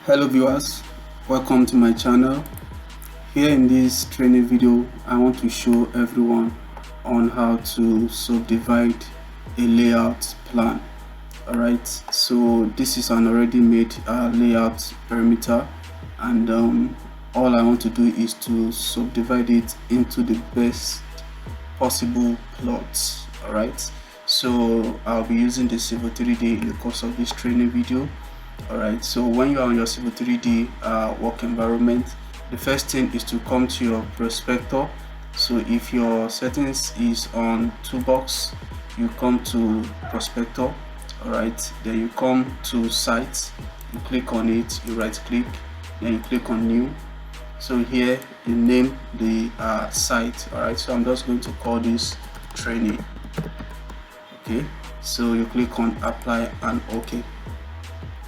Hello viewers, welcome to my channel. Here in this training video I want to show everyone on how to subdivide a layout plan. Alright, so this is an already made layout perimeter, and all I want to do is to subdivide it into the best possible plots. Alright, so I'll be using the Civil 3D in the course of this training video. Alright, so when you are on your Civil 3D work environment, the first thing is to come to your prospector. So if your settings is on toolbox, you come to prospector. Alright, then you come to site, you click on it, you right click, then you click on new. So here you name the site. Alright, so I'm just going to call this training. Okay, so you click on apply and OK.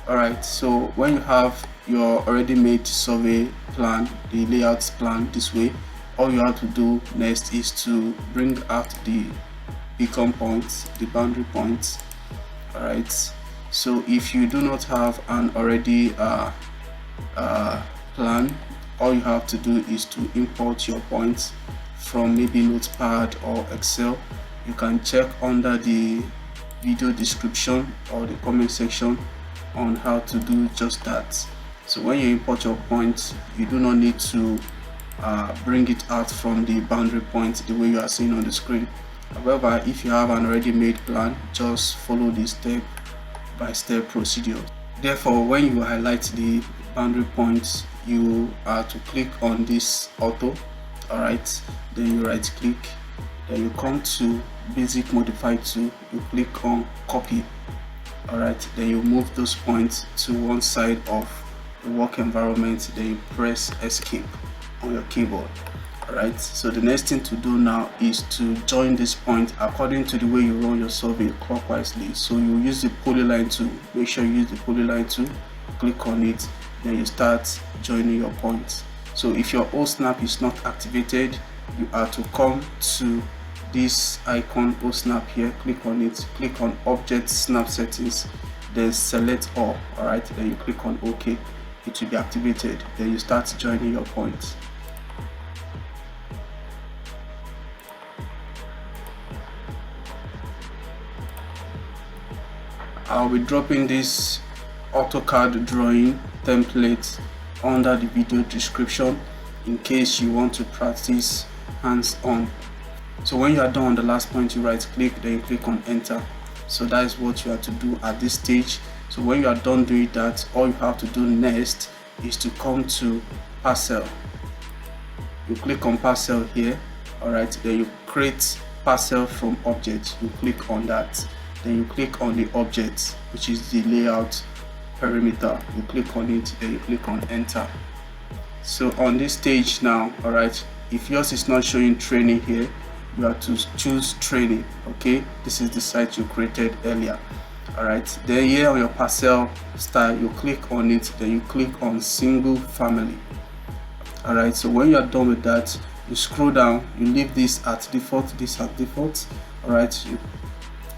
Alright, so when you have your already made survey plan, the layout plan this way, all you have to do next is to bring out the beacon points, the boundary points. Alright, so if you do not have an already plan, all you have to do is to import your points from maybe Notepad or Excel. You can check under the video description or the comment section on how to do just that. So when you import your points, you do not need to bring it out from the boundary point the way you are seeing on the screen. However, if you have an already made plan, just follow the step-by-step procedure. Therefore, when you highlight the boundary points, you are to click on this auto. Alright, then you right click, then you come to basic modify tool, you click on copy. Alright, then you move those points to one side of the work environment, then you press escape on your keyboard. Alright, so the next thing to do now is to join this point according to the way you run your survey clockwise. So you use the polyline tool, make sure you use the polyline tool, click on it, then you start joining your points. So if your OSnap is not activated, you are to come to this icon OSnap here, click on it, click on object snap settings, then select all. Alright, then you click on OK, it will be activated, then you start joining your points. I'll be dropping this AutoCAD drawing template under the video description in case you want to practice hands-on. So when you are done on the last point, you right click, then you click on enter. So that is what you have to do at this stage. So when you are done doing that, all you have to do next is to come to Parcel. You click on Parcel here. Alright, then you create Parcel from object, you click on that, then you click on the object, which is the layout perimeter, you click on it, then you click on enter. So on this stage now, alright, if yours is not showing training here, you have to choose training. Okay, this is the site you created earlier. Alright, then here on your parcel style, you click on it, then you click on single family. Alright, so when you are done with that, you scroll down, you leave this at default, this at default. Alright,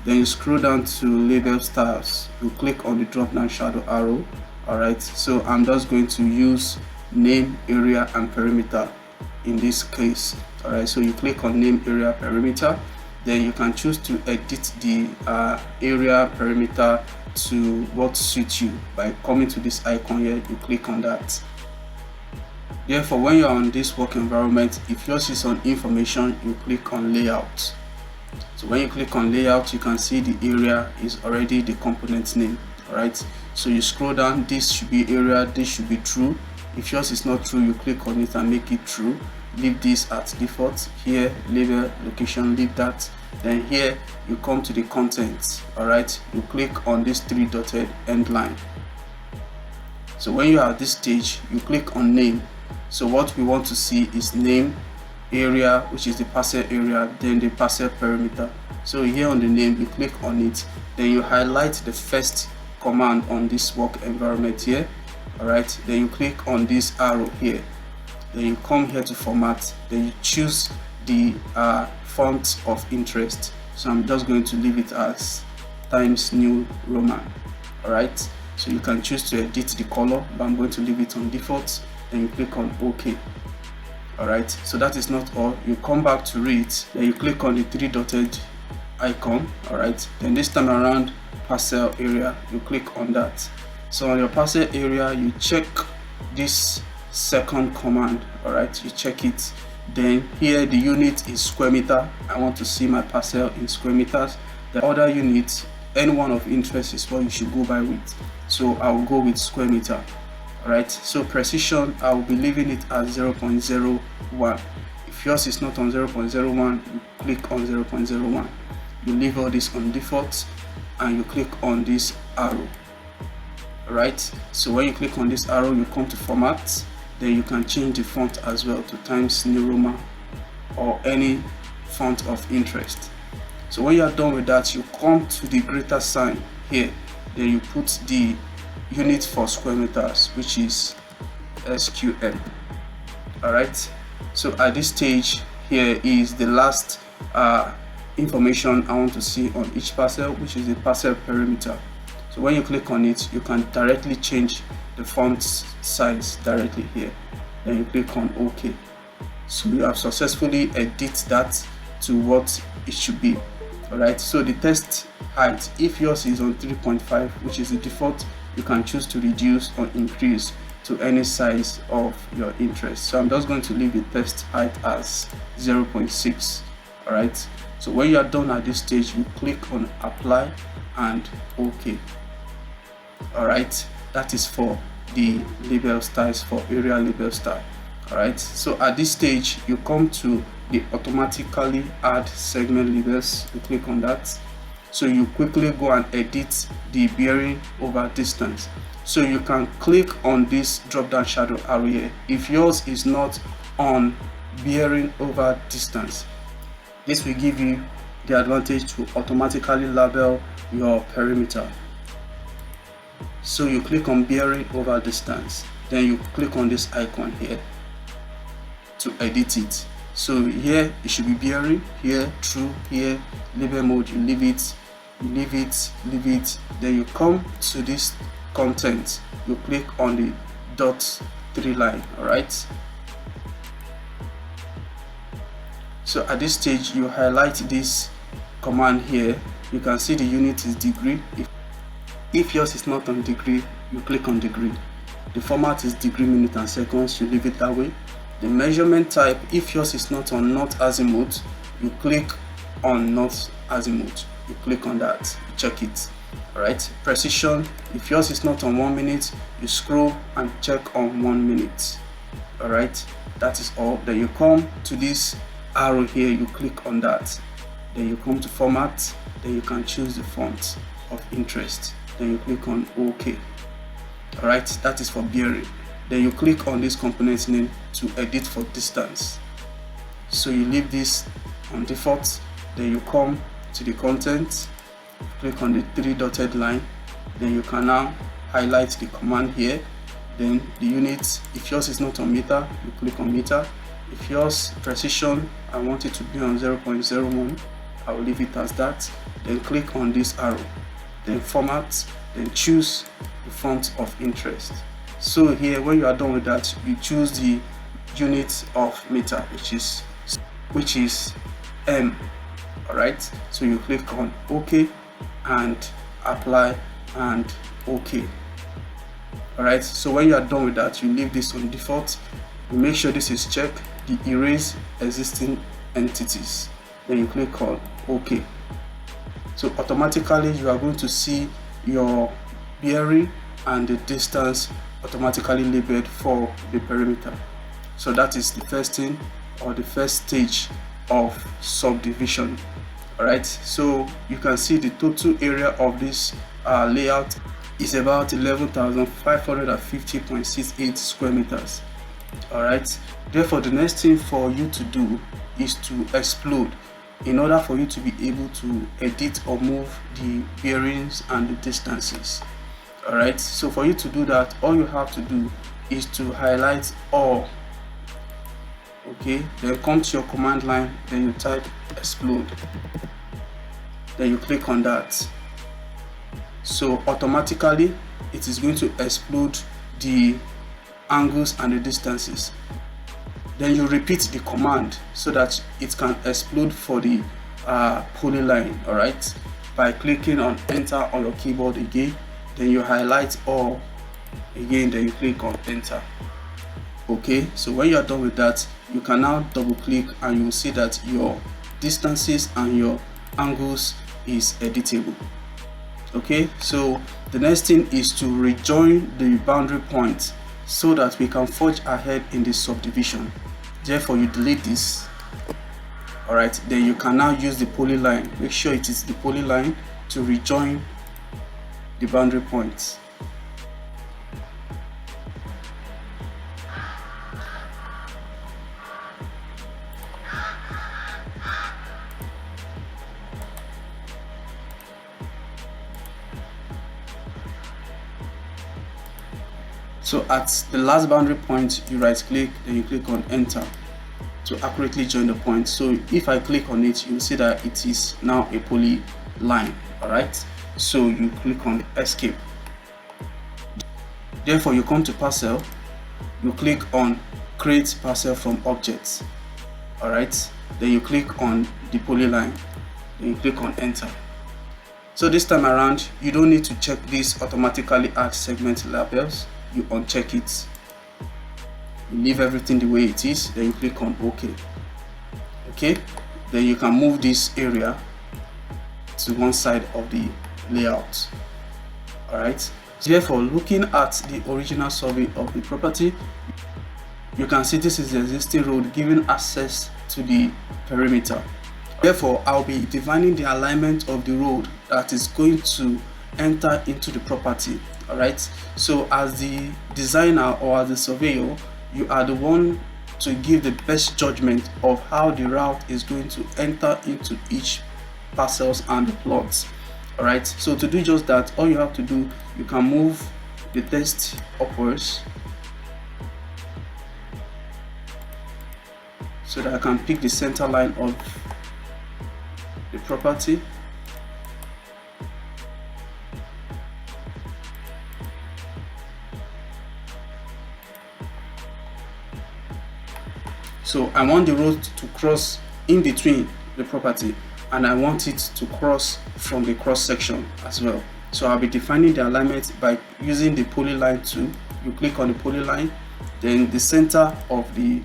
then you scroll down to label styles, you click on the drop down shadow arrow. Alright, so I'm just going to use name, area and perimeter in this case. Alright, so you click on name, area, perimeter, then you can choose to edit the area perimeter to what suits you by coming to this icon here, you click on that. Therefore, when you are on this work environment, if yours is on information, you click on layout. So when you click on layout, you can see the area is already the component name. Alright, so you scroll down, this should be area, this should be true. If yours is not true, you click on it and make it true. Leave this at default. Here, label, location, leave that. Then here, you come to the content. Alright, you click on this three dotted end line. So when you are at this stage, you click on name. So what we want to see is name, area, which is the parcel area, then the parcel perimeter. So here on the name, you click on it, then you highlight the first command on this work environment here. Alright, then you click on this arrow here, then you come here to format, then you choose the font of interest. So I'm just going to leave it as Times New Roman. Alright, So you can choose to edit the color, but I'm going to leave it on default. Then you click on OK. Alright, so that is not all. You come back to it, then you click on the three dotted icon. Alright, then this time around, parcel area, you click on that. So on your parcel area, you check this second command. Alright, you check it. Then here the unit is square meter. I want to see my parcel in square meters. The other unit, any one of interest, is what you should go by with. So I will go with square meter. Alright, so precision, I will be leaving it at 0.01. If yours is not on 0.01, you click on 0.01. You leave all this on default and you click on this arrow. Alright, so when you click on this arrow, you come to format. Then you can change the font as well to Times New Roman or any font of interest. So when you are done with that, you come to the greater sign here. Then you put the unit for square meters, which is SQM. Alright, so at this stage, here is the last information I want to see on each parcel, which is the parcel perimeter. So when you click on it, you can directly change the font size directly here. Then you click on OK. So you have successfully edited that to what it should be. Alright, so the text height, if yours is on 3.5, which is the default, you can choose to reduce or increase to any size of your interest. So I'm just going to leave the text height as 0.6. Alright, so when you are done at this stage, you click on apply and OK. Alright, that is for the label styles, for area label style. Alright, so at this stage, you come to the automatically add segment labels. You click on that. So you quickly go and edit the bearing over distance. So you can click on this drop down shadow arrow here. If yours is not on bearing over distance, this will give you the advantage to automatically label your perimeter. So you click on bearing over distance, then you click on this icon here to edit it. So here it should be bearing, here true, here label mode, you leave it, leave it. Then you come to this content, you click on the dot 3 line. Alright, so at this stage, you highlight this command here. You can see the unit is degree. If yours is not on degree, you click on degree. The format is degree, minute and seconds, you leave it that way. The measurement type, if yours is not on north azimuth, you click on north azimuth. You click on that, you check it. Alright, precision, if yours is not on 1 minute, you scroll and check on 1 minute. Alright, that is all. Then you come to this arrow here, you click on that. Then you come to format, then you can choose the font of interest. Then you click on OK. Alright, that is for bearing. Then you click on this component name to edit for distance. So you leave this on default. Then you come to the content, click on the 3 dotted line. Then you can now highlight the command here. Then the unit, if yours is not on meter, you click on meter. If yours precision, I want it to be on 0.01, I will leave it as that. Then click on this arrow, then format, then choose the font of interest. So here, when you are done with that, you choose the unit of meter, which is M. Alright, so you click on OK and apply and OK. Alright, so when you are done with that, you leave this on default. You make sure this is checked, the erase existing entities. Then you click on OK. So automatically you are going to see your bearing and the distance automatically labeled for the perimeter. So that is the first thing, or the first stage of subdivision. Alright, so you can see the total area of this layout is about 11,550.68 square meters. Alright, therefore the next thing for you to do is to explode in order for you to be able to edit or move the bearings and the distances. Alright, so for you to do that, all you have to do is to highlight all. Okay, then come to your command line, then you type explode, then you click on that. So automatically it is going to explode the angles and the distances. Then you repeat the command so that it can explode for the polyline, alright, by clicking on enter on your keyboard again. Then you highlight all again, then you click on enter. Okay, so when you are done with that, you can now double click and you will see that your distances and your angles is editable. Okay, so the next thing is to rejoin the boundary points so that we can forge ahead in the subdivision. Therefore, you delete this. Alright, then you can now use the polyline. Make sure it is the polyline to rejoin the boundary points. So at the last boundary point, you right click, then you click on enter to accurately join the point. So if I click on it, you'll see that it is now a polyline. Alright, so you click on escape. Therefore, you come to parcel, you click on create parcel from objects. Alright, then you click on the polyline, then you click on enter. So this time around, you don't need to check this automatically add segment labels. You uncheck it, you leave everything the way it is, then you click on OK. Okay, then you can move this area to one side of the layout. Alright, therefore, looking at the original survey of the property, you can see this is the existing road giving access to the perimeter. Therefore, I'll be defining the alignment of the road that is going to enter into the property. Alright, so as the designer or as the surveyor, you are the one to give the best judgment of how the route is going to enter into each parcels and the plots. Alright, so to do just that, all you have to do, you can move the text upwards so that I can pick the center line of the property. So I want the road to cross in between the property, and I want it to cross from the cross section as well. So I'll be defining the alignment by using the polyline tool. You click on the polyline, then the center of the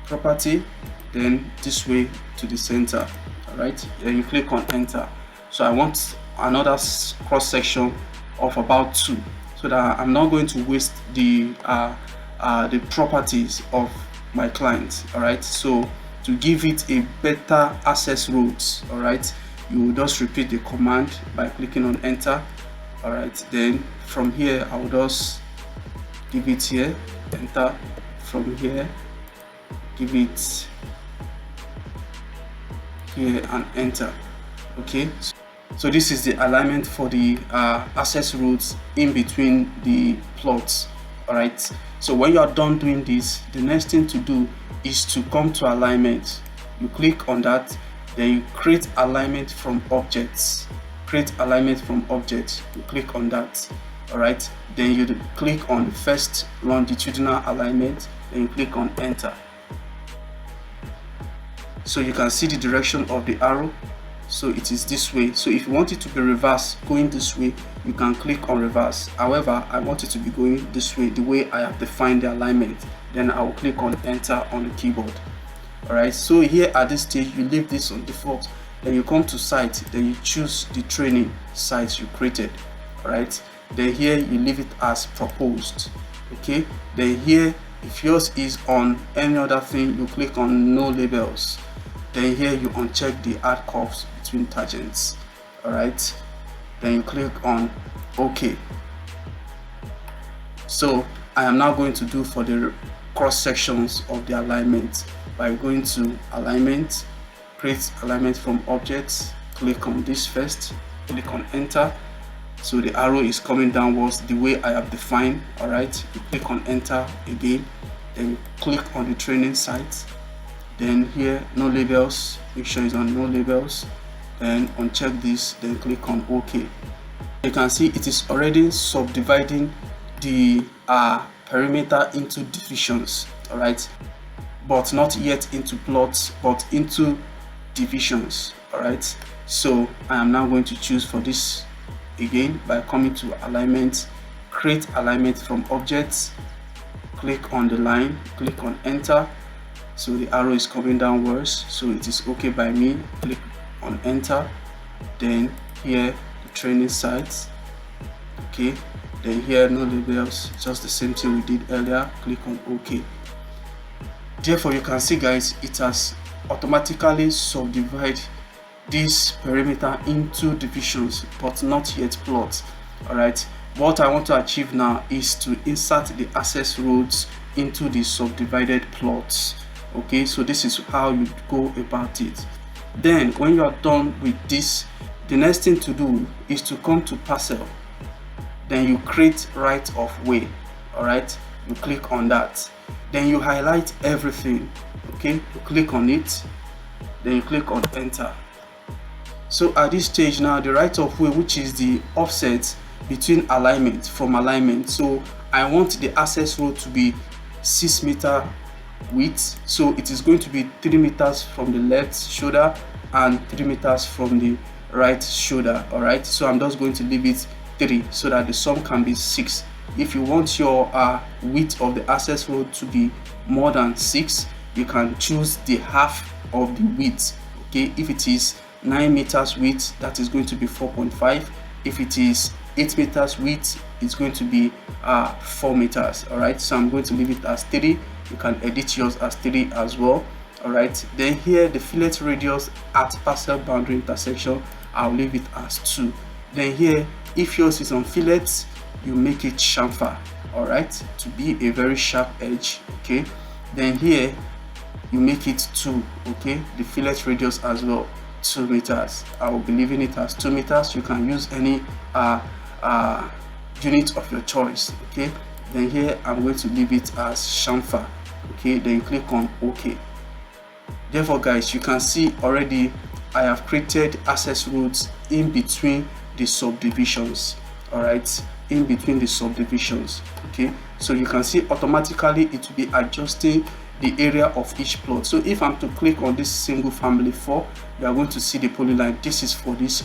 property, then this way to the center. Alright, then you click on enter. So I want another cross section of about 2, so that I'm not going to waste the properties of my client. Alright, so to give it a better access routes, alright, you will just repeat the command by clicking on enter. Alright, then from here I will just give it here, enter. From here, give it here and enter. Okay, so this is the alignment for the access routes in between the plots. Alright, so when you are done doing this, the next thing to do is to come to alignment. You click on that, then you create alignment from objects. Create alignment from objects. You click on that. Alright, then you click on the first longitudinal alignment, then you click on enter. So you can see the direction of the arrow. So it is this way. So if you want it to be reverse, going this way, you can click on reverse. However, I want it to be going this way, the way I have defined the alignment. Then I will click on enter on the keyboard. Alright, so here at this stage, you leave this on default. Then you come to site, then you choose the training site you created. Alright, then here you leave it as proposed. Okay, then here, if yours is on any other thing, you click on no labels. Then here you uncheck the add curves between tangents. Alright, then you click on OK. So I am now going to do for the cross sections of the alignment by going to alignment, create alignment from objects, click on this first, click on enter. So the arrow is coming downwards the way I have defined. Alright, you click on enter again, then you click on the training site. Then here no labels, make sure it's on no labels, then uncheck this, then click on OK. You can see it is already subdividing the perimeter into divisions, all right, but not yet into plots, but into divisions, all right. So I am now going to choose for this again by coming to alignment, create alignment from objects, click on the line, click on enter. So the arrow is coming downwards, so it is okay by me. Click on enter. Then here the training sites, okay. Then here no labels, just the same thing we did earlier. Click on OK. Therefore you can see, guys, it has automatically subdivided this perimeter into divisions, but not yet plots. All right, what I want to achieve now is to insert the access roads into the subdivided plots. Okay, so this is how you go about it. Then when you are done with this, the next thing to do is to come to Parcel. Then you create right of way. All right, you click on that. Then you highlight everything. Okay, you click on it. Then you click on enter. So at this stage now, the right of way, which is the offset between alignment from alignment. So I want the access road to be 6 meter width. So it is going to be 3 meters from the left shoulder and 3 meters from the right shoulder. All right, so I'm just going to leave it 3 so that the sum can be 6. If you want your width of the access road to be more than 6, you can choose the half of the width. Okay, if it is 9 meters width, that is going to be 4.5. If it is 8 meters width, it's going to be 4 meters. All right, so I'm going to leave it as 3. You can edit yours as 3 as well. All right, then here the fillet radius at parcel boundary intersection, I'll leave it as 2. Then here, if yours is on fillets, you make it chamfer, all right, to be a very sharp edge. Okay, then here you make it 2. Okay, the fillet radius as well, 2 meters. I will be leaving it as 2 meters. You can use any unit of your choice. Okay, then here I'm going to leave it as chamfer. Okay, then you click on OK. Therefore, guys, you can see already I have created access roads in between the subdivisions. All right, in between the subdivisions. Okay, so you can see automatically it will be adjusting the area of each plot. So if I'm to click on this single family 4, you are going to see the polyline. This is for this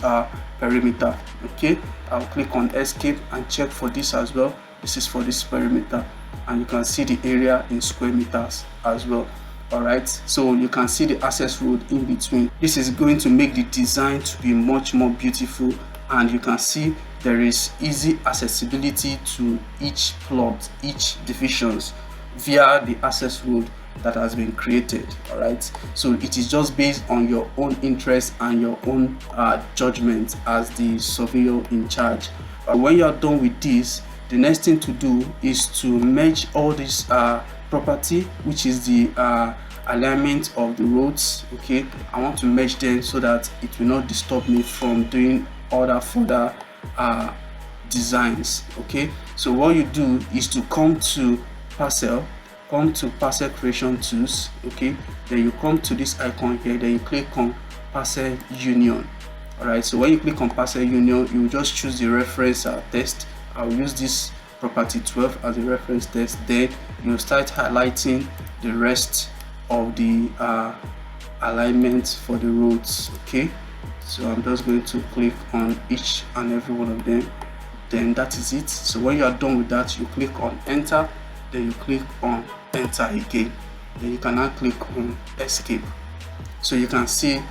perimeter. Okay, I'll click on escape and check for this as well. This is for this perimeter, and you can see the area in square meters as well. All right, so you can see the access road in between. This is going to make the design to be much more beautiful, and you can see there is easy accessibility to each plot, each divisions via the access road that has been created. All right, so it is just based on your own interest and your own judgment as the surveyor in charge. When you are done with this, the next thing to do is to merge all this property, which is the alignment of the roads. Okay, I want to merge them so that it will not disturb me from doing other further designs. Okay, so what you do is to come to Parcel, come to Parcel creation tools. Okay, then you come to this icon here, then you click on Parcel Union. All right, so when you click on Parcel Union, you just choose the reference text. I'll use this property 12 as a reference text. Then you start highlighting the rest of the alignment for the roads. Okay, so I'm just going to click on each and every one of them. Then that is it. So when you are done with that, you click on enter, then you click on enter again, then you can now click on escape. So you can see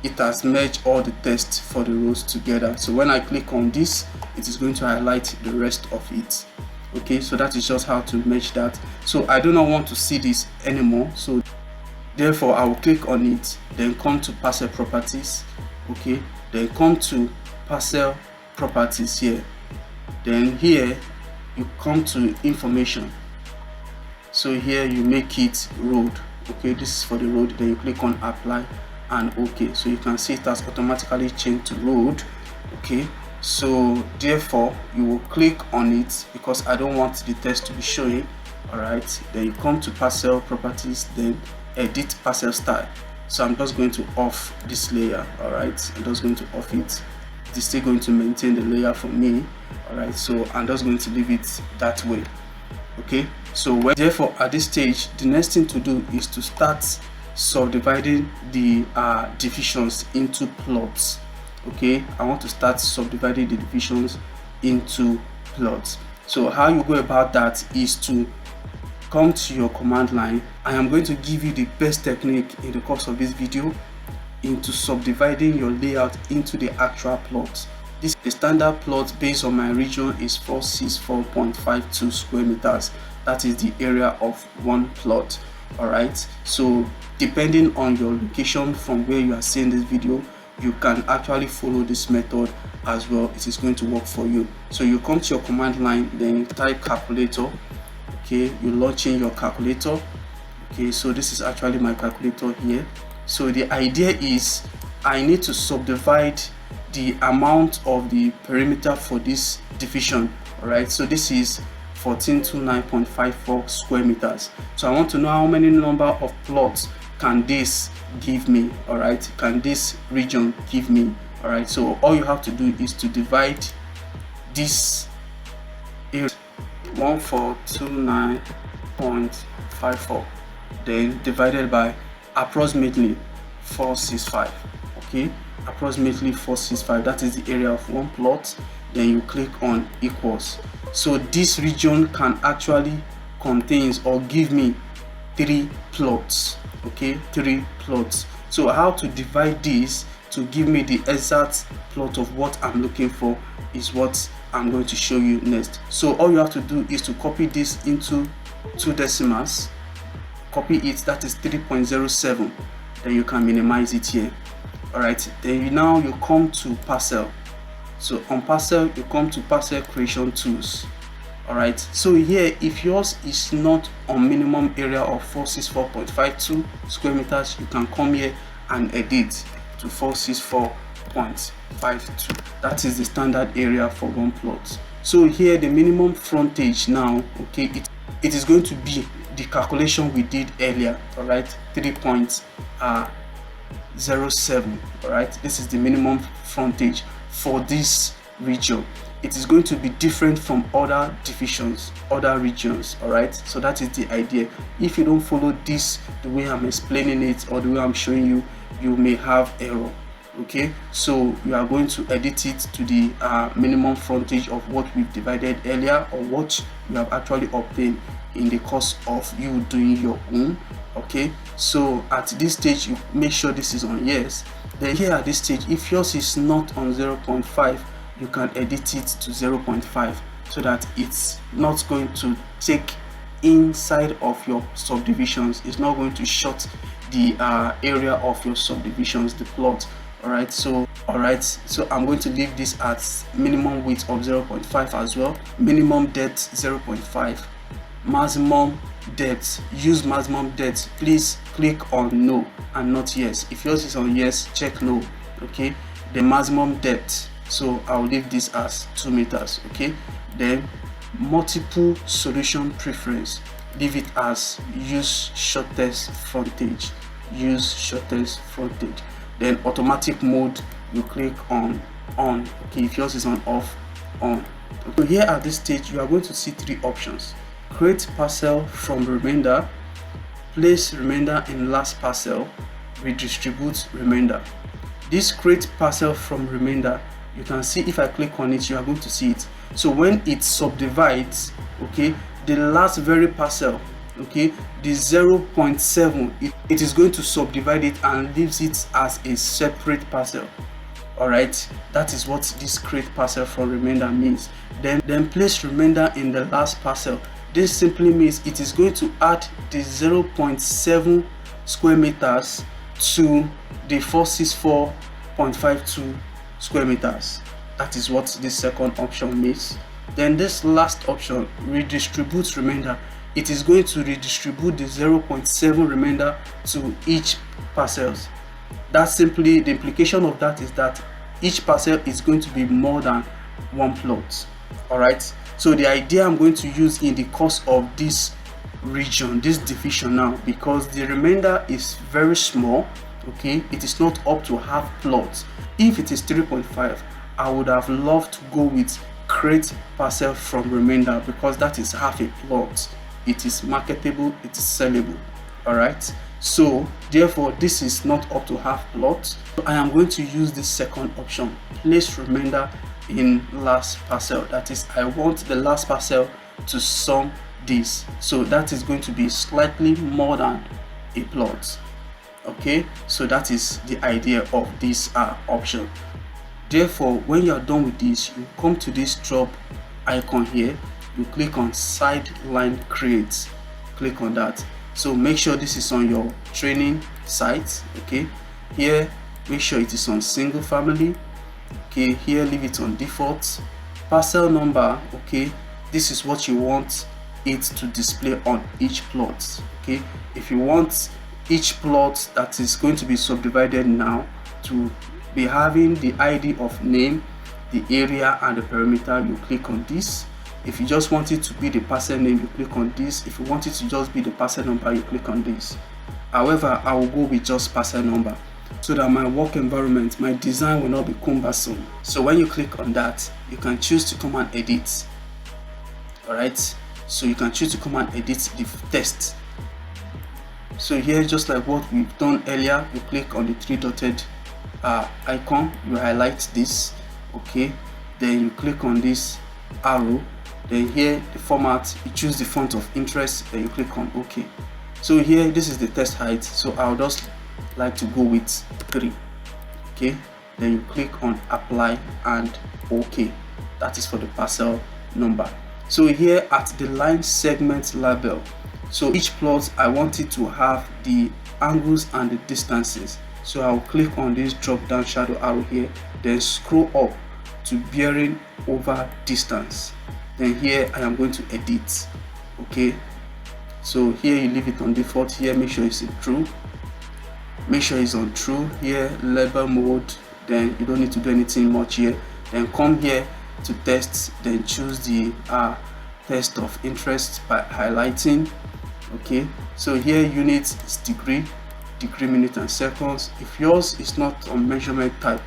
it has merged all the text for the rows together. So when I click on this, it is going to highlight the rest of it. Okay, so that is just how to merge that. So I do not want to see this anymore, so therefore I will click on it, then come to Parcel properties. Okay, then come to Parcel properties here, then here you come to information. So here you make it road. Okay, this is for the road. Then you click on apply and okay, so you can see it has automatically changed to road. Okay, so therefore you will click on it because I don't want the text to be showing. All right, then you come to Parcel properties, then edit parcel style. So I'm just going to off this layer. All right, I'm just going to off it. it is still going to maintain the layer for me. All right, so I'm just going to leave it that way. Okay, so therefore at this stage, the next thing to do is to start subdividing the divisions into plots. Okay, I want to start subdividing the divisions into plots. So how you go about that is to come to your command line. I am going to give you the best technique in the course of this video into subdividing your layout into the actual plot. The standard plot based on my region is 464.52 square meters. That is the area of one plot. All right, so depending on your location from where you are seeing this video, you can actually follow this method as well. It is going to work for you. So you come to your command line, then you type calculator. Okay, you launch in your calculator. Okay, so this is actually my calculator here. So the idea is I need to subdivide the amount of the perimeter for this division. All right, so this is 1429.54 square meters. So I want to know how many number of plots can this give me. All right, can this region give me. All right, so all you have to do is to divide this 1429.54, then divided by approximately 465. Okay, approximately 465, that is the area of one plot. Then you click on equals. So this region can actually contains or give me 3 plots. Okay, 3 plots. So how to divide this to give me the exact plot of what I'm looking for is what I'm going to show you next. So all you have to do is to copy this into 2 decimals, copy it, that is 3.07. then you can minimize it here. All right, then now you come to Parcel. So on Parcel, you come to Parcel Creation Tools. All right, so here, if yours is not on minimum area of 464.52 square meters, you can come here and edit to 464.52. that is the standard area for one plot. So here the minimum frontage now, okay, it is going to be the calculation we did earlier. All right, 3.07. all right, this is the minimum frontage for this region. It is going to be different from other divisions, other regions. All right, so that is the idea. If you don't follow this the way I'm explaining it or the way I'm showing you, you may have error. Okay, so you are going to edit it to the minimum frontage of what we've divided earlier, or what you have actually obtained in the course of you doing your own. Okay, so at this stage, you make sure this is on yes. Then here at this stage, if yours is not on 0.5, you can edit it to 0.5 so that it's not going to take inside of your subdivisions. It's not going to short the area of your subdivisions, the plot. All right, so I'm going to leave this at minimum width of 0.5 as well, minimum depth 0.5, maximum depth, use maximum depth. Please click on no and not yes. If yours is on yes, check no. Okay, the maximum depth, so I'll leave this as 2 meters. Okay, then multiple solution preference, leave it as use shortest frontage, use shortest frontage. Then automatic mode, you click on on. Okay, if yours is on off, on. So here at this stage, you are going to see 3 options: create parcel from remainder, place remainder in last parcel, redistribute remainder. This create parcel from remainder, you can see if I click on it, you are going to see it. So when it subdivides, okay, the last very parcel, okay, the 0.7, it is going to subdivide it and leaves it as a separate parcel. All right, that is what this create parcel from remainder means. Then place remainder in the last parcel. This simply means it is going to add the 0.7 square meters to the 464.52 square meters. That is what this second option means. Then this last option, redistribute remainder, it is going to redistribute the 0.7 remainder to each parcels. That's simply the implication of that is that each parcel is going to be more than one plot. All right, so the idea I'm going to use in the course of this region, this division now, because the remainder is very small, okay, it is not up to half plot. If it is 3.5, I would have loved to go with create parcel from remainder, because that is half a plot. It is marketable, it is sellable. All right, so therefore this is not up to half plot. So I am going to use this second option, place remainder in last parcel. That is, I want the last parcel to sum this, so that is going to be slightly more than a plot. Okay, so that is the idea of this option. Therefore, when you are done with this, you come to this drop icon here, you click on sideline create, click on that. So make sure this is on your training site. Okay, here make sure it is on single family. Okay, here leave it on default. Parcel number, okay, this is what you want it to display on each plot. Okay, if you want each plot that is going to be subdivided now to be having the ID of name, the area and the perimeter, you click on this. If you just want it to be the parcel name, you click on this. If you want it to just be the parcel number, you click on this. However, I will go with just parcel number so that my work environment, my design will not be cumbersome. So when you click on that, you can choose to come and edit. All right, so you can choose to come and edit the text. So here, just like what we've done earlier, you click on the three dotted icon, you highlight this. Okay, then you click on this arrow, then here the format, you choose the font of interest, then you click on OK. So here, this is the text height, so I'll just like to go with 3. Okay, then you click on apply and OK. That is for the parcel number. So here at the line segment label, so each plot I want it to have the angles and the distances. So I'll click on this drop down shadow arrow here, then scroll up to bearing over distance. Then here I am going to edit. Okay, so here you leave it on default. Here make sure it's in true, make sure it's on true. Here label mode, then you don't need to do anything much here. Then come here to test, then choose the test of interest by highlighting. Okay, so here units is degree, minute and seconds. If yours is not on measurement type,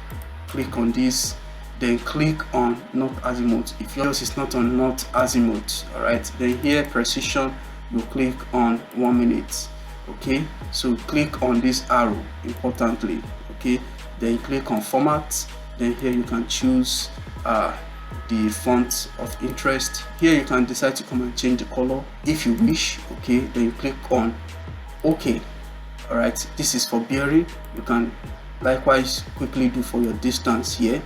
click on this, then click on north azimuth. If yours is not on north azimuth, all right, then here precision, you click on 1 minute. Okay, so click on this arrow importantly. Okay, then you click on format, then here you can choose the font of interest. Here you can decide to come and change the color if you wish. Okay, then you click on OK. All right, this is for bearing. You can likewise quickly do for your distance here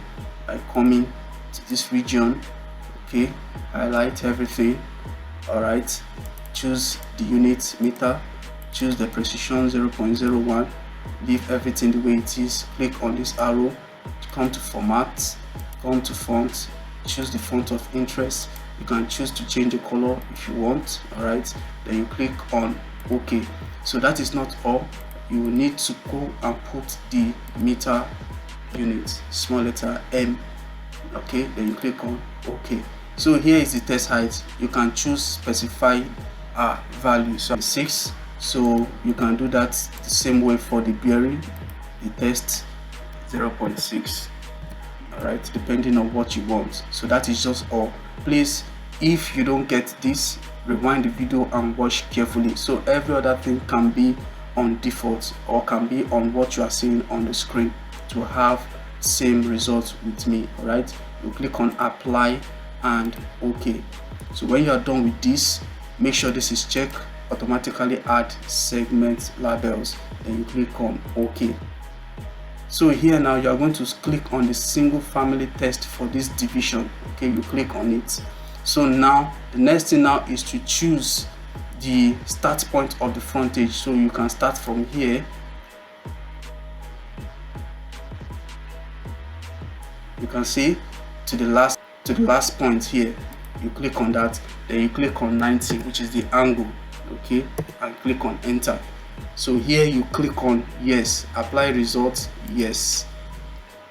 by coming to this region. Okay, highlight everything. All right, choose the unit meter, choose the precision 0.01, leave everything the way it is. Click on this arrow, come to format, come to font, choose the font of interest. You can choose to change the color if you want. All right, then you click on OK. So that is not all. You will need to go and put the meter unit, small letter M. Okay, then you click on OK. So here is the test height. You can choose specify value, so 6. So you can do that the same way for the bearing, the test 0.6. all right, depending on what you want. So that is just all. Please, if you don't get this, rewind the video and watch carefully, so every other thing can be on default or can be on what you are seeing on the screen to have same results with me. All right, you click on apply and OK. So when you are done with this, make sure this is checked, automatically add segment labels, then you click on OK. So here now you are going to click on the single family test for this division. Okay, you click on it. So now the next thing now is to choose the start point of the frontage. So you can start from here. You can see to the last point here. You click on that, then you click on 90, which is the angle. Okay, and click on enter. So here you click on yes, apply results, yes.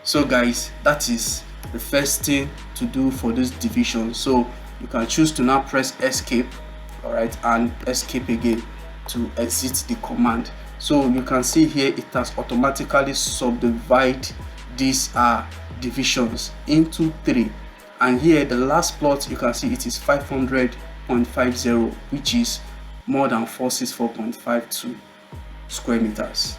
So guys, that is the first thing to do for this division. So you can choose to now press escape, all right, and escape again to exit the command. So you can see here it has automatically subdivide this divisions into 3, and here the last plot you can see it is 500.50, which is more than 464.52 square meters.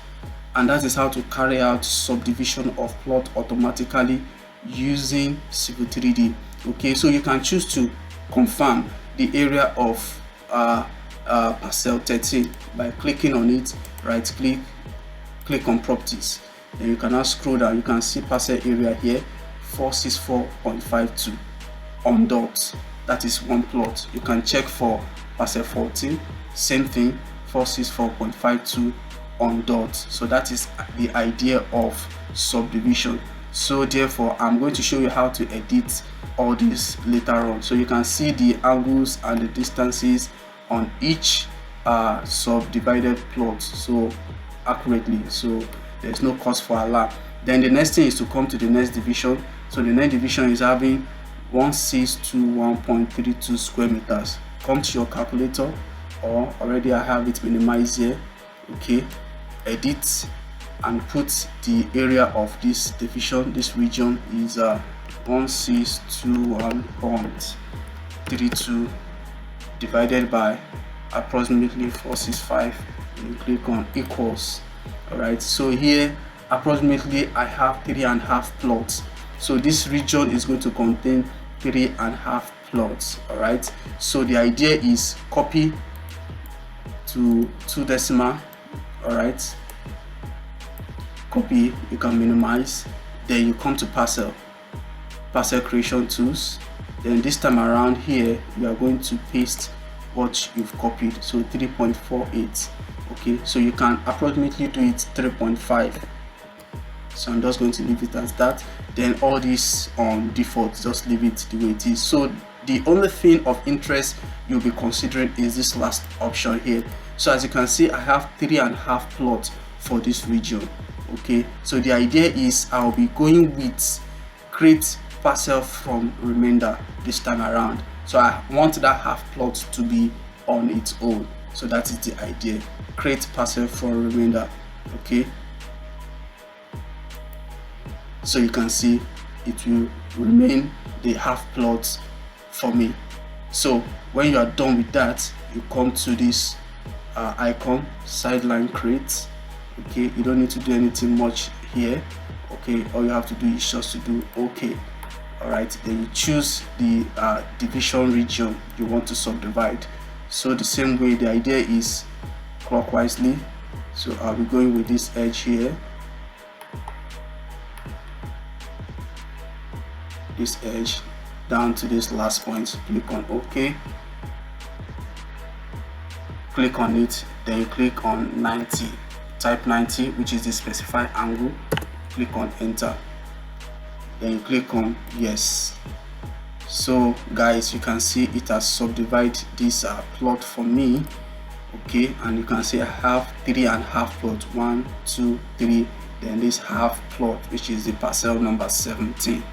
And that is how to carry out subdivision of plot automatically using Civil 3D. Okay, so you can choose to confirm the area of parcel 13 by clicking on it, right click on properties, then you can now scroll down. You can see parcel area here 464.52 on dot. That is one plot. You can check for parcel 14, same thing, 464.52 on dot. So that is the idea of subdivision. So therefore I'm going to show you how to edit all this later on, so you can see the angles and the distances on each subdivided plot so accurately, so there's no cause for alarm. Then the next thing is to come to the next division. So the next division is having 1621.32 square meters. Come to your calculator, or already I have it minimized here. Okay, edit and put the area of this division. This region is 1621.32 divided by approximately 465. You click on equals. All right, so here approximately I have 3.5 plots, so this region is going to contain 3.5 plots. All right, so the idea is copy to 2 decimal. All right, copy, you can minimize, then you come to parcel creation tools. Then this time around here you are going to paste what you've copied, so 3.48. okay, so you can approximately do it 3.5, so I'm just going to leave it as that. Then all this on default, just leave it the way it is. So the only thing of interest you'll be considering is this last option here. So as you can see, I have 3.5 plots for this region. Okay, so the idea is I'll be going with create parcel from remainder this time around. So I want that half plot to be on its own, so that is the idea. Create parcel from remainder. Okay, so you can see it will remain the half plot for me. So when you are done with that, you come to this icon, sideline create. Okay, you don't need to do anything much here. Okay, all you have to do is just to do okay. All right, then you choose the division region you want to subdivide. So the same way, the idea is clockwise. So I'll be going with this edge here, this edge down to this last point. Click on OK, click on it, then you click on 90, type 90, which is the specified angle. Click on enter, then you click on yes. So guys, you can see it has subdivided this plot for me. Okay, and you can see I have 3.5 plots, 1 2 3, then this half plot, which is the parcel number 17.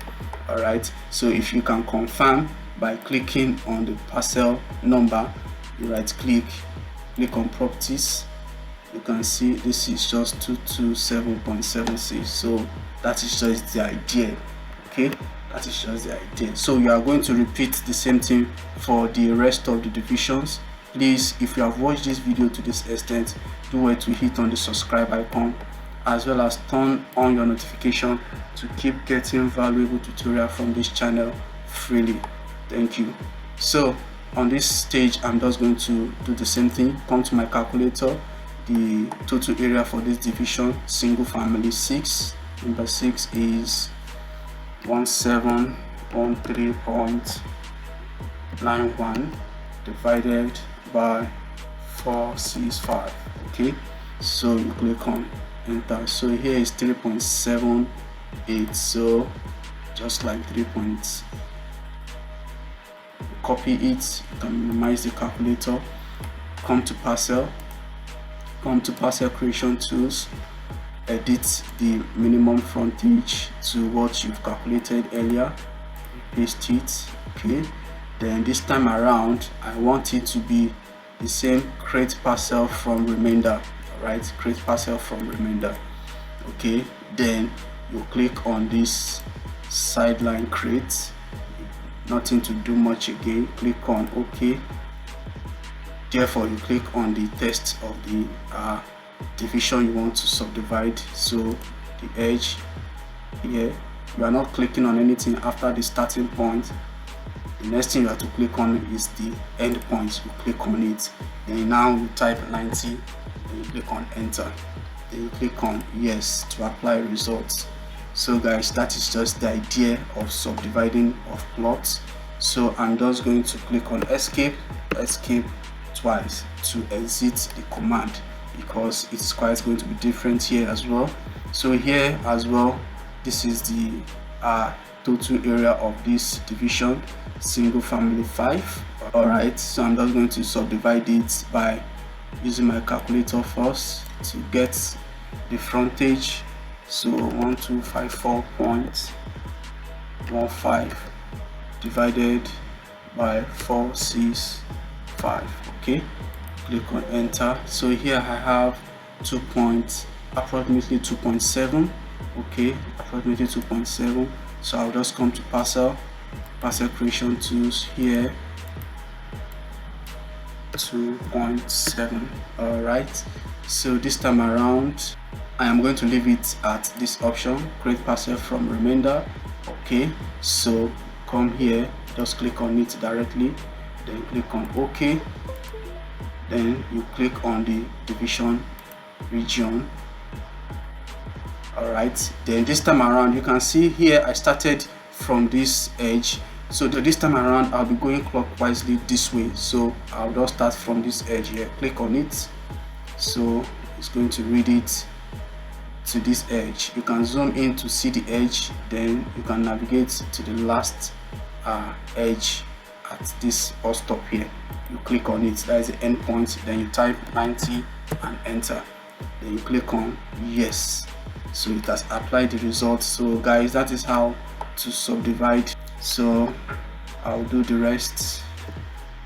All right, so if you can confirm by clicking on the parcel number, you right click on properties, you can see this is just 227.76. so that is just the idea. Okay, that is just the idea. So you are going to repeat the same thing for the rest of the divisions. Please, if you have watched this video to this extent, do well to hit on the subscribe icon, as well as turn on your notification to keep getting valuable tutorial from this channel freely. Thank you. So on this stage, I'm just going to do the same thing. Come to my calculator, the total area for this division, single family 6, number 6 is 1713.91 divided by 465. Okay, so you click on enter. So here is 3.78, so just like 3 points, copy it, you can minimize the calculator, come to parcel creation tools, edit the minimum frontage to what you've calculated earlier, paste it. Okay, then this time around I want it to be the same, create parcel from remainder. All right, create parcel from remainder. Okay, then you click on this sideline create. Nothing to do much again. Click on OK. Therefore you click on the text of the division you want to subdivide. So the edge here, you are not clicking on anything after the starting point. The next thing you have to click on is the end point. You click on it, then now you type 90, then you click on enter, then you click on yes to apply results. So guys, that is just the idea of subdividing of plots. So I'm just going to click on escape twice to exit the command, because it's quite going to be different here as well. So here as well, this is the total area of this division, single family 5. All right, so I'm just going to subdivide it by using my calculator first to get the frontage. So 1254.15 divided by 465. Okay, click on enter. So here I have approximately 2.7. okay, approximately 2.7. so I'll just come to parcel creation tools here, 2.7. all right, so this time around I am going to leave it at this option, create parcel from remainder. Okay, so come here, just click on it directly, then click on OK, then you click on the division region. All right, then this time around you can see here I started from this edge, so this time around I'll be going clockwise this way. So I'll just start from this edge here, click on it, so it's going to read it to this edge. You can zoom in to see the edge, then you can navigate to the last edge at this bus stop here. You click on it, that is the end point, then you type 90 and enter, then you click on yes. So it has applied the results. So guys, that is how to subdivide. So I'll do the rest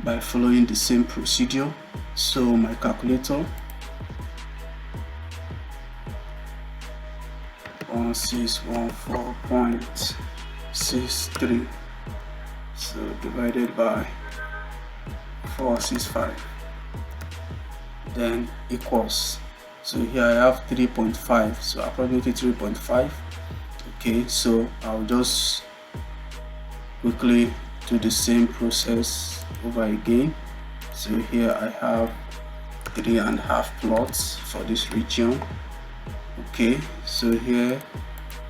by following the same procedure. So my calculator, 1614.63, so divided by 465, then equals, so here I have 3.5, so approximately 3.5. okay, so I'll just quickly do the same process over again. So here I have 3.5 plots for this region. Okay, so here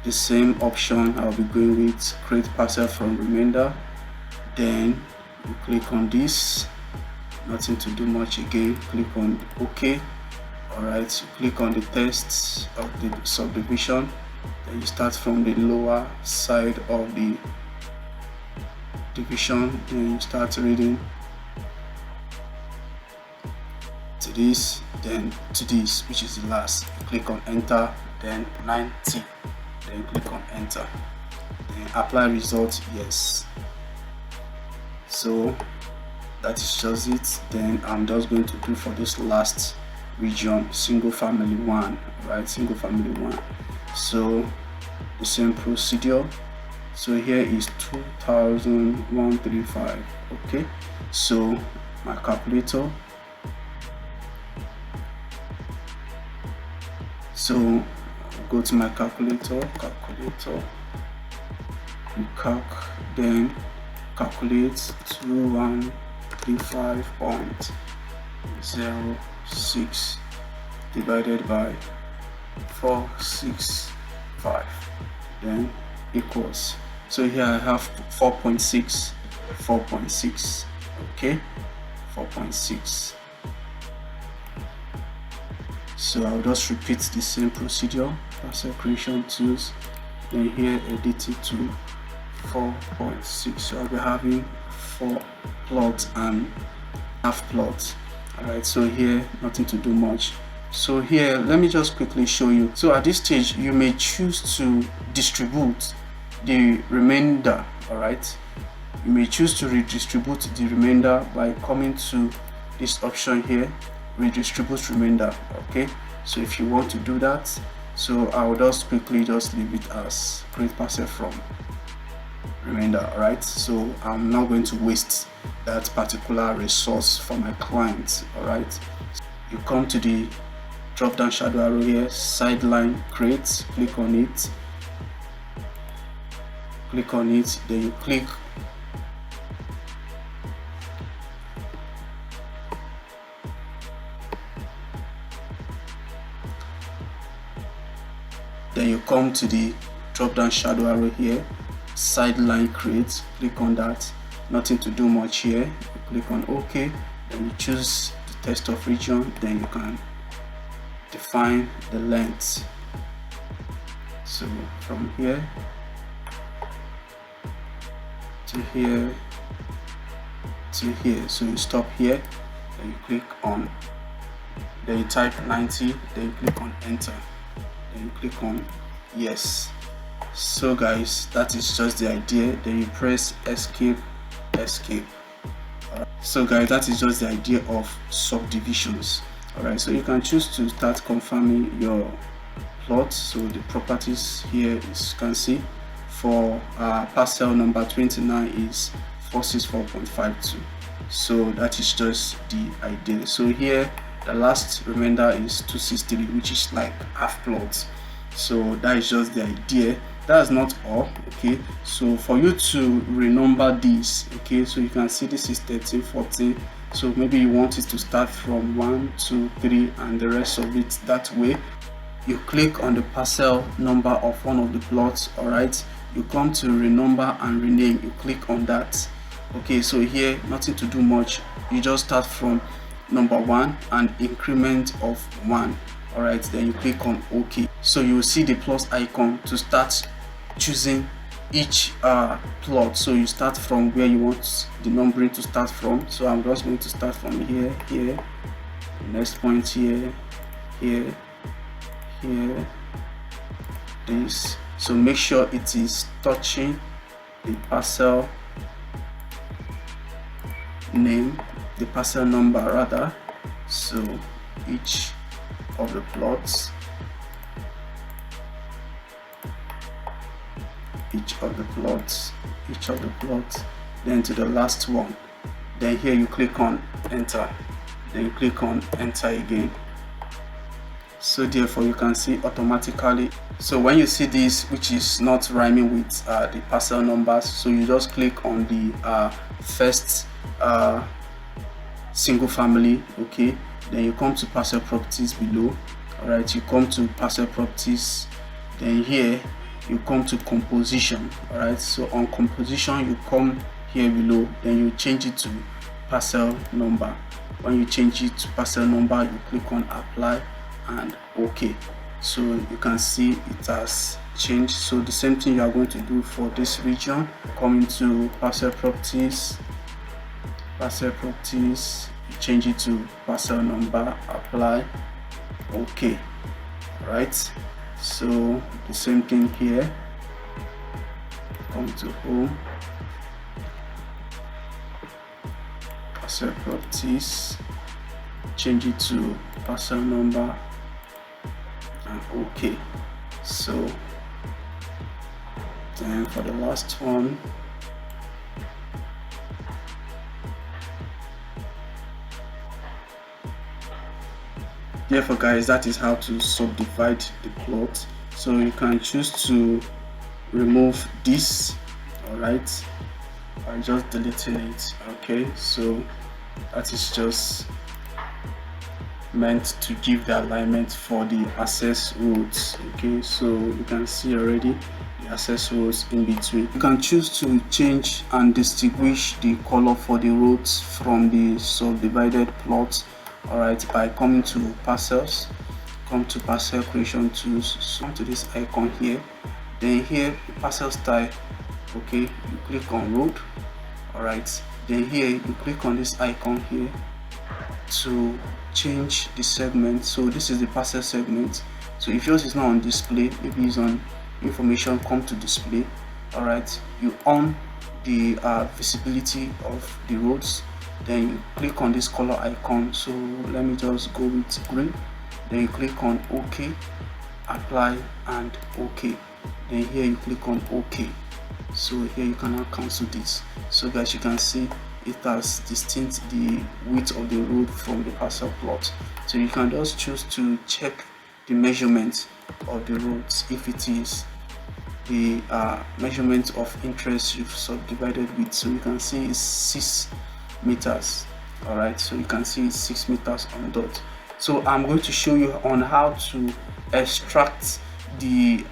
the same option I'll be going with, create parcel from remainder, then you click on this, nothing to do much again, click on OK. all right, you click on the text of the subdivision, then you start from the lower side of the division, then you start reading to this, then to this, which is the last. You click on enter, then 90, then click on enter, then apply result, yes. So that is just it. Then I'm just going to do for this last region, single family 1, right, single family 1. So the same procedure. So here is 2135. okay, so my calculator, so go to my calculator, then calculate 2135.06 divided by 465, then equals, so here I have 4.6, okay, 4.6. So I'll just repeat the same procedure, parcel creation tools, then here edit it to 4.6. so I'll be having 4 plots and half plots. Alright, so here nothing to do much. So here let me just quickly show you. So at this stage you may choose to distribute the remainder. Alright, you may choose to redistribute the remainder by coming to this option here, redistribute remainder. Okay, so if you want to do that, so I'll just quickly just leave it as create parcel from remainder. All right, so I'm not going to waste that particular resource for my clients. All right, you come to the drop down shadow arrow here, sideline create, click on it, then you click then you come to the drop down shadow arrow here, sideline create, click on that. Nothing to do much here. You click on OK, then you choose the text of region, then you can define the length. So from here to here to here, so you stop here, then you click on, then you type 90, then you click on enter, then you click on yes. So guys, that is just the idea. Then you press escape. Alright. So guys, that is just the idea of subdivisions. Alright, so you can choose to start confirming your plot. So the properties here is, you can see for parcel number 29 is 464.52. so that is just the idea. So here the last remainder is 263, which is like half plot. So that is just the idea. That's not all. Okay, so for you to renumber this, okay, so you can see this is 13, 14. So maybe you want it to start from 1, 2, 3 and the rest of it that way. You click on the parcel number of one of the plots. All right, you come to renumber and rename, you click on that. Okay, so here nothing to do much, you just start from number 1 and increment of 1. All right, then you click on OK. So you will see the plus icon to start choosing each plot. So you start from where you want the numbering to start from. So I'm just going to start from here, the next point here, this. So make sure it is touching the parcel name, the parcel number rather. So each of the plots, then to the last one. Then here you click on enter, then you click on enter again. So therefore you can see automatically. So when you see this which is not rhyming with the parcel numbers, so you just click on the first single family. Okay, then you come to parcel properties below. All right, you come to parcel properties, then here you come to composition. All right, so on composition you come here below, then you change it to parcel number. When you change it to parcel number, you click on apply and OK. So you can see it has changed. So the same thing you are going to do for this region. Come into parcel properties, you change it to parcel number, apply, OK. All right, so the same thing here. Come to home, parcel properties, change it to parcel number and OK. So then for the last one, therefore guys, that is how to subdivide the plot. So you can choose to remove this. All right, I'm just deleting it. Okay, so that is just meant to give the alignment for the access roads. Okay, so you can see already the access roads in between. You can choose to change and distinguish the color for the roads from the subdivided plots. All right, by coming to parcels, come to parcel creation tools, come to this icon here, then here the parcel style. Okay, you click on road. All right, then here you click on this icon here to change the segment. So this is the parcel segment. So if yours is not on display, maybe it's on information, come to display. All right, you on the visibility of the roads, then you click on this color icon. So let me just go with green, then you click on OK, apply and OK. Then here you click on OK. So here you can now cancel this. So guys, you can see it has distinct the width of the road from the parcel plot. So you can just choose to check the measurement of the roads if it is the measurement of interest you've subdivided with. So you can see it's 6 meters. All right, so you can see it's 6 meters on dot. So I'm going to show you on how to extract the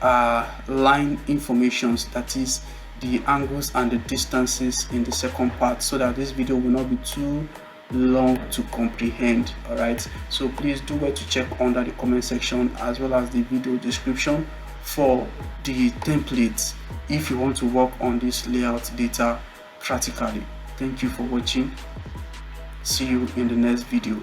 line informations, that is the angles and the distances, in the second part, so that this video will not be too long to comprehend. All right, so please do well to check under the comment section as well as the video description for the templates if you want to work on this layout data practically. Thank you for watching. See you in the next video.